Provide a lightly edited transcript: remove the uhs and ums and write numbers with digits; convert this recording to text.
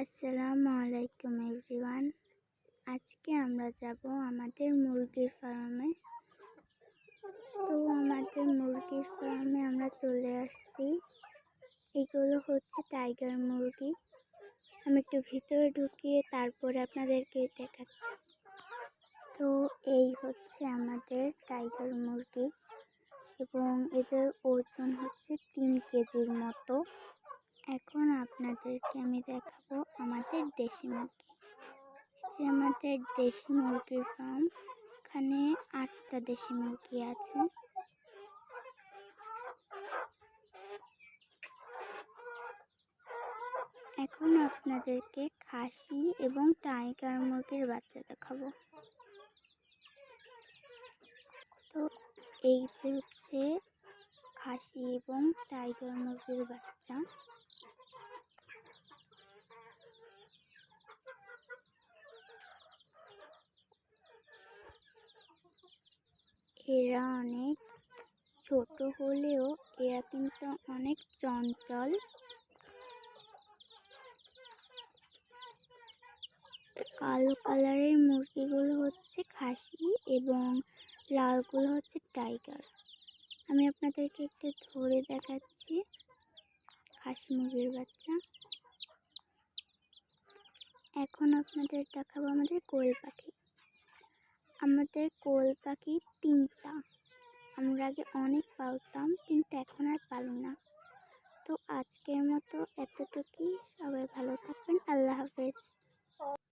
আসসালামু আলাইকুম এভরিওয়ান। আজকে আমরা যাব আমাদের মুরগির ফার্মে। তো আমাদের মুরগির ফার্মে আমরা চলে আসছি। এগুলো হচ্ছে টাইগার মুরগি। আমি একটু ভিতরে ঢুকিয়ে তারপরে আপনাদেরকে দেখাচ্ছি। তো এই হচ্ছে আমাদের টাইগার মুরগি এবং এদের ওজন হচ্ছে 3 কেজির মতো। এখন আপনাদেরকে আমি দেখাবো আমাদের দেশি মুরগি। যে আমাদের দেশি মুরগির ফার্ম, এখানে 8টা দেশি মুরগি আছে। এখন আপনাদেরকে খাসি এবং টাইগার মুরগির বাচ্চা দেখাবো। তো এই যে হচ্ছে খাসি এবং টাইগার মুরগির বাচ্চা। এরা অনেক ছোট হলেও এরা কিন্তু অনেক চঞ্চল। কালো কালারের মুরগিগুলো হচ্ছে খাসি এবং লালগুলো হচ্ছে টাইগার। আমি আপনাদেরকে একটু ধরে দেখাচ্ছি খাসি মুরগির বাচ্চা। এখন আপনাদের দেখাবো আমাদের কোয়েল পাখি। আমাদের কোয়েল পাখি 3টা। আমরা আগে অনেক পালতাম, কিন্তু এখন আর পালি না। তো আজকের মতো এতটুকুই। সবাই ভালো থাকবেন। আল্লাহ হাফেজ।